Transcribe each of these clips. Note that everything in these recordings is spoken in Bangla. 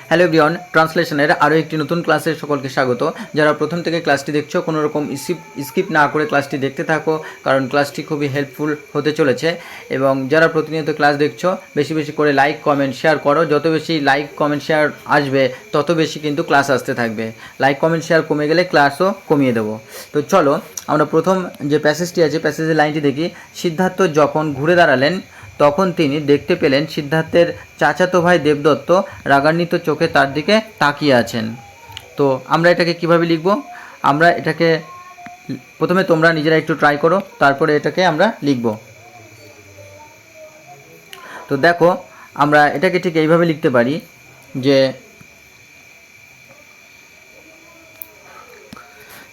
হ্যালো এভরিওয়ান, ট্রান্সলেশনের আরও একটি নতুন ক্লাসে সকলকে স্বাগত। যারা প্রথম থেকে ক্লাসটি দেখছো কোনো রকম স্কিপ না করে ক্লাসটি দেখতে থাকো, কারণ ক্লাসটি খুবই হেল্পফুল হতে চলেছে। এবং যারা প্রতিনিয়ত ক্লাস দেখছো বেশি বেশি করে লাইক কমেন্ট শেয়ার করো। যত বেশি লাইক কমেন্ট শেয়ার আসবে তত বেশি কিন্তু ক্লাস আসতে থাকবে। লাইক কমেন্ট শেয়ার কমে গেলে ক্লাসও কমিয়ে দেবো। তো চলো আমরা প্রথম যে প্যাসেজটি আছে প্যাসেজের লাইনটি দেখি। সিদ্ধার্থ যখন ঘুরে দাঁড়ালেন তখন তিনি দেখতে পেলেন সিদ্ধার্থের চাচাতো ভাই দেবদত্ত রাগান্বিত চোখে তার দিকে তাকিয়ে আছেন। তো আমরা এটাকে কিভাবে লিখব? আমরা এটাকে প্রথমে তোমরা নিজেরা একটু ট্রাই করো, তারপরে এটাকে আমরা লিখব। তো দেখো আমরা এটাকে ঠিক এইভাবে লিখতে পারি যে,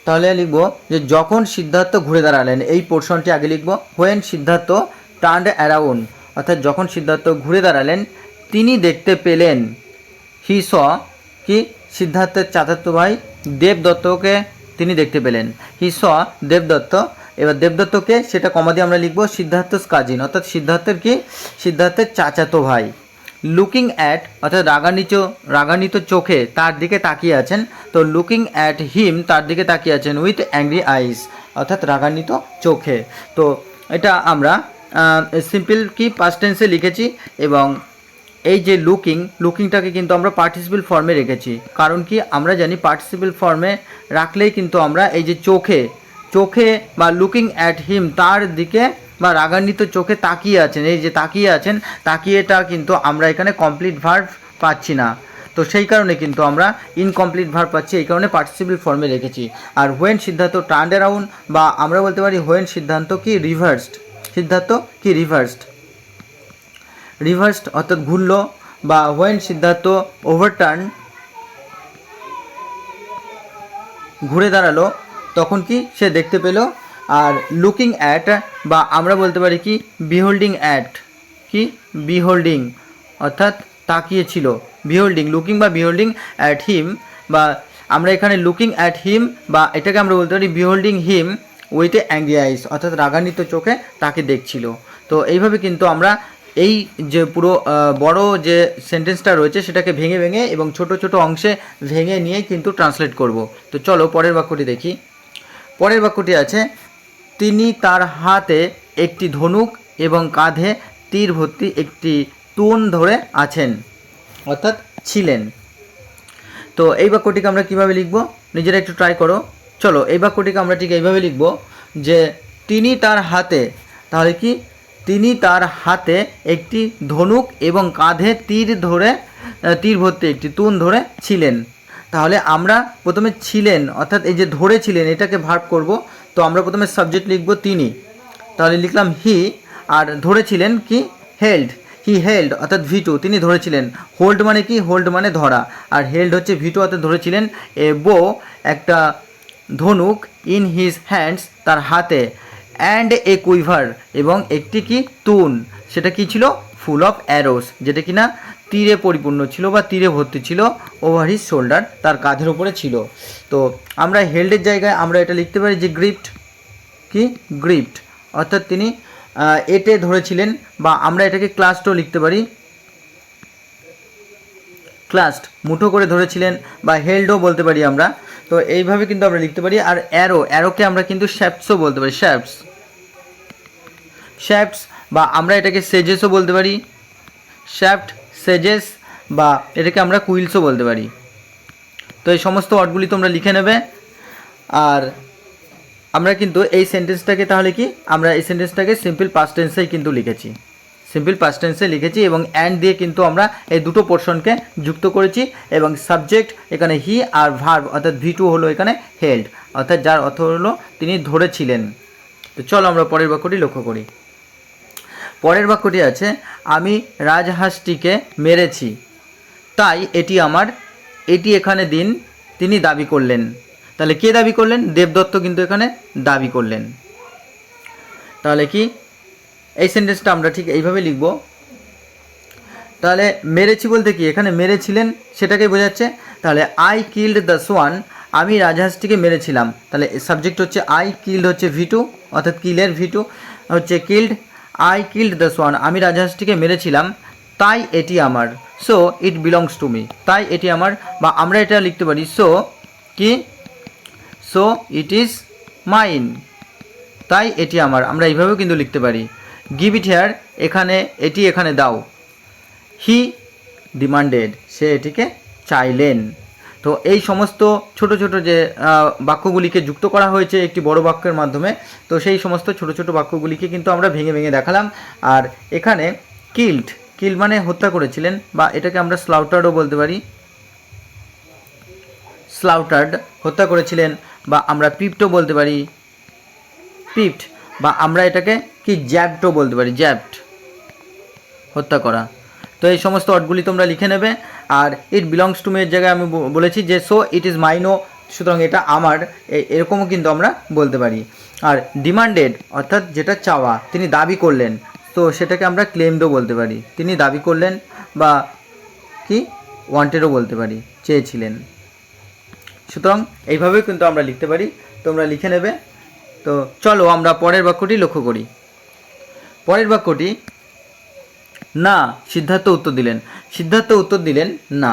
তাহলে লিখব যে যখন সিদ্ধার্থ ঘুরে দাঁড়ালেন, এই পোর্শনটি আগে লিখব। হোয়েন সিদ্ধার্থ টার্নড অ্যারাউন্ড, অর্থাৎ যখন সিদ্ধার্থ ঘুরে দাঁড়ালেন তিনি দেখতে পেলেন, হি স কি সিদ্ধার্থের চাচাতো ভাই দেবদত্তকে তিনি দেখতে পেলেন। হি স দেবদত্ত, এবার দেবদত্তকে সেটা কমা দিয়ে আমরা লিখব সিদ্ধার্থস কাজিন, অর্থাৎ সিদ্ধার্থের চাচাতো ভাই। লুকিং অ্যাট, অর্থাৎ রাগান্বিত চোখে তার দিকে তাকিয়ে আছেন। তো লুকিং অ্যাট হিম, তার দিকে তাকিয়ে আছেন উইথ অ্যাংরি আইস, অর্থাৎ রাগান্বিত চোখে। তো এটা আমরা সিম্পল কি পাস্ট টেন্সে লিখেছি। এবং এই যে লুকিংটাকে কিন্তু আমরা পার্টিসিপল ফর্মে রেখেছি। কারণ কি আমরা জানি পার্টিসিপল ফর্মে রাখলেই কিন্তু আমরা এই যে চোখে বা লুকিং অ্যাট হিম, তার দিকে বা রাগান্বিত চোখে তাকিয়ে আছেন, এই যে তাকিয়ে আছেন, তাকিয়েটা কিন্তু আমরা এখানে কমপ্লিট ভার্ব পাচ্ছি না। তো সেই কারণে কিন্তু আমরা ইনকমপ্লিট ভার্ব পাচ্ছি, এই কারণে পার্টিসিপল ফর্মে রেখেছি। আর হোয়েন সিদ্ধার্থ টার্নড অ্যারাউন্ড, বা আমরা বলতে পারি হোয়েন সিদ্ধার্থ কি রিভার্সড অর্থাৎ ঘুরল, বা হোয়েন সিদ্ধার্থ ওভারটার্ন ঘুরে দাঁড়ালো তখন কি সে দেখতে পেল। আর লুকিং অ্যাট, বা আমরা বলতে পারি কি বিহোল্ডিং অর্থাৎ তাকিয়েছিল। লুকিং বা বিহোল্ডিং অ্যাট হিম, বা আমরা এখানে লুকিং অ্যাট হিম, বা এটাকে আমরা বলতে পারি বিহোল্ডিং হিম উইথ অ্যাংরি আইস, অর্থাৎ রাগান্বিত চোখে তাকে দেখছিল। তো এইভাবে কিন্তু আমরা এই যে পুরো বড় যে সেন্টেন্সটা রয়েছে সেটাকে ভেঙে এবং ছোট ছোট অংশে ভেঙে নিয়ে কিন্তু ট্রান্সলেট করব। তো চলো পরের বাক্যটি দেখি। পরের বাক্যটি আছে, তিনি তার হাতে একটি ধনুক এবং কাঁধে তীর ভর্তি একটি তুন ধরে আছেন, অর্থাৎ ছিলেন। তো এই বাক্যটিকে আমরা কিভাবে লিখব? নিজেরা একটু ট্রাই করো। চলো এই বাক্যটিকে আমরা ঠিক এইভাবে লিখব যে তিনি তার হাতে, তাহলে কি তিনি তার হাতে একটি ধনুক এবং কাঁধে তীর ভর্তি একটি তুন ধরে ছিলেন। তাহলে আমরা প্রথমে ছিলেন অর্থাৎ এই যে ধরেছিলেন এটাকে ভার্ব করব। তো আমরা প্রথমে সাবজেক্ট লিখব তিনি, তাহলে লিখলাম হি, আর ধরেছিলেন কি হি হেল্ড অর্থাৎ ভিটু, তিনি ধরেছিলেন। হোল্ড মানে কি? হোল্ড মানে ধরা, আর হেল্ড হচ্ছে ভিটু অর্থাৎ ধরেছিলেন। এ বো একটা ধনুক, ইন হিজ হ্যান্ডস তার হাতে, অ্যান্ড এ কুইভার এবং একটি কি তুন, সেটা কি ছিল? ফুল অফ অ্যারোস, যেটা কিনা তীরে পরিপূর্ণ ছিল বা তীরে ভর্তি ছিল। ওভার হিজ শোল্ডার, তার কাঁধের উপরে ছিল। তো আমরা হেল্ডের জায়গায় আমরা এটা লিখতে পারি যে গ্রিপ্ট অর্থাৎ তিনি এটে ধরেছিলেন, বা আমরা এটাকে ক্লাস্টও লিখতে পারি, ক্লাস্ট মুঠো করে ধরেছিলেন, বা হেল্ডও বলতে পারি আমরা। তো এইভাবে কিন্তু আমরা লিখতে পারি। আর অ্যারোকে আমরা কিন্তু শ্যাফটসও বলতে পারি, শ্যাফটস, বা আমরা এটাকে সেজেসও বলতে পারি, সেজেস, বা এটাকে আমরা কুইলসও বলতে পারি। তো এই সমস্ত ওয়ার্ডগুলি তোমরা লিখে নেবে। আর আমরা কিন্তু এই সেন্টেন্সটাকে তাহলে কি আমরা এই সেন্টেন্সটাকে সিম্পল পাস্ট টেন্সেই কিন্তু লিখেছি, এবং অ্যান্ড দিয়ে কিন্তু আমরা এই দুটো পোর্শনকে যুক্ত করেছি। এবং সাবজেক্ট এখানে হি, আর ভার্ব অর্থাৎ ভিটু হলো এখানে হেল্ড, অর্থাৎ যার অর্থ হলো তিনি ধরেছিলেন। তো চলো আমরা পরের বাক্যটি লক্ষ্য করি। পরের বাক্যটি আছে, আমি রাজহাঁসটিকে মেরেছি, তাই এটি এখানে দিন, তিনি দাবি করলেন। তাহলে কে দাবি করলেন? দেবদত্ত কিন্তু এখানে দাবি করলেন। তাহলে কি এই সেন্টেন্সটা আমরা ঠিক এইভাবে লিখব। তাহলে মেরেছি বলতে কি এখানে মেরেছিলেন সেটাকে বোঝাচ্ছে। তাহলে আই কিল্ড দ্য সোয়ান, আমি রাজহাঁসটিকে মেরেছিলাম। তাহলে সাবজেক্ট হচ্ছে আই, কিল্ড হচ্ছে ভিটু অর্থাৎ কিলের ভিটু হচ্ছে killed. I killed the swan, আমি রাজহাঁসটিকে মেরেছিলাম। তাই এটি আমার, so it belongs to me, তাই এটি আমার, বা আমরা এটা লিখতে পারি সো কি, সো ইট ইজ মাইন, তাই এটি আমার, আমরা এইভাবেও কিন্তু লিখতে পারি। গিভ ইট হেয়ার, এখানে এটি এখানে দাও। হি ডিমান্ডেড, সে এটিকে চাইলেন। তো এই সমস্ত ছোট ছোট যে বাক্যগুলিকে যুক্ত করা হয়েছে একটি বড় বাক্যের মাধ্যমে, তো সেই সমস্ত ছোট ছোট বাক্যগুলিকে কিন্তু আমরা ভেঙে ভেঙে দেখালাম। আর এখানে কিল্ড, কিল্ড মানে হত্যা করেছিলেন, বা এটাকে আমরা স্লাউটার্ডও বলতে পারি, স্লাউটার্ড হত্যা করেছিলেন, বা আমরা পিপ্টও বলতে পারি, পিপ্ট, বা আমরা এটাকে কি জ্যাবডও বলতে পারি, জ্যাবড হত্যা করা। তো এই সমস্ত ওয়ার্ডগুলি তোমরা লিখে নেবে। আর ইট বিলংস টু মি এর জায়গায় আমি বলেছি যে সো ইট ইজ মাইনও, সুতরাং এটা আমার, এরকমও কিন্তু আমরা বলতে পারি। আর ডিমান্ডেড অর্থাৎ যেটা চাওয়া, তিনি দাবি করলেন, তো সেটাকে আমরা ক্লেমডও বলতে পারি, তিনি দাবি করলেন, বা কি ওয়ান্টেডও বলতে পারি, চেয়েছিলেন। সুতরাং এইভাবেও কিন্তু আমরা লিখতে পারি, তোমরা লিখে নেবে। তো চলো আমরা পরের বাক্যটি লক্ষ্য করি। পরের বাক্যটি, না সিদ্ধার্থ উত্তর দিলেন, সিদ্ধার্থ উত্তর দিলেন না।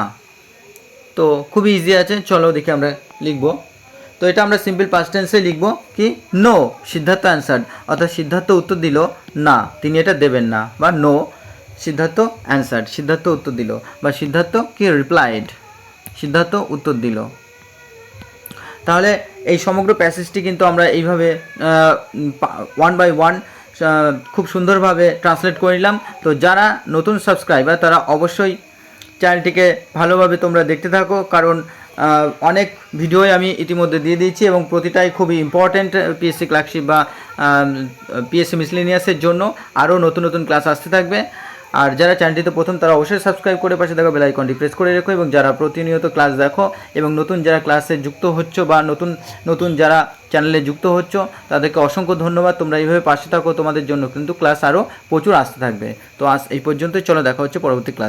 তো খুবই ইজি আছে, চলো দেখি আমরা লিখব। তো এটা আমরা সিম্পল পাস্ট টেন্সে লিখব কি, নো সিদ্ধার্থ অ্যান্সার্ড, অর্থাৎ সিদ্ধার্থ উত্তর দিল না, তিনি এটা দেবেন না, বা নো সিদ্ধার্থ অ্যান্সার্ড, সিদ্ধার্থ উত্তর দিল, বা সিদ্ধার্থ কি রিপ্লাইড, সিদ্ধার্থ উত্তর দিল। তাহলে এই সমগ্র প্যাসেজটি কিন্তু আমরা এইভাবে ওয়ান বাই ওয়ান খুব সুন্দরভাবে ট্রান্সলেট করে নিলাম। তো যারা নতুন সাবস্ক্রাইবার তারা অবশ্যই চ্যানেলটিকে ভালোভাবে তোমরা দেখতে থাকো, কারণ অনেক ভিডিওই আমি ইতিমধ্যে দিয়ে দিয়েছি এবং প্রতিটাই খুবই ইম্পর্ট্যান্ট পিএসসি ক্লার্কশিপ বা পিএসসি মিসলেনিয়াসের জন্য। আরও নতুন নতুন ক্লাস আসতে থাকবে। আর যারা চ্যানেলটিতে প্রথম তারা অবশ্যই সাবস্ক্রাইব করে পাশে থাকা বেল আইকনটি প্রেস করে রেখো, এবং যারা প্রতিনিয়ত ক্লাস দেখো এবং নতুন যারা ক্লাসে যুক্ত হচ্ছ বা নতুন যারা চ্যানেলে যুক্ত হচ্ছ তাদেরকে অসংখ্য ধন্যবাদ। তোমরা এইভাবে পাশে থাকো, তোমাদের জন্য কিন্তু ক্লাস আরও প্রচুর আসতে থাকবে। তো আজ এই পর্যন্তই, চলো দেখা হচ্ছে পরবর্তী ক্লাস।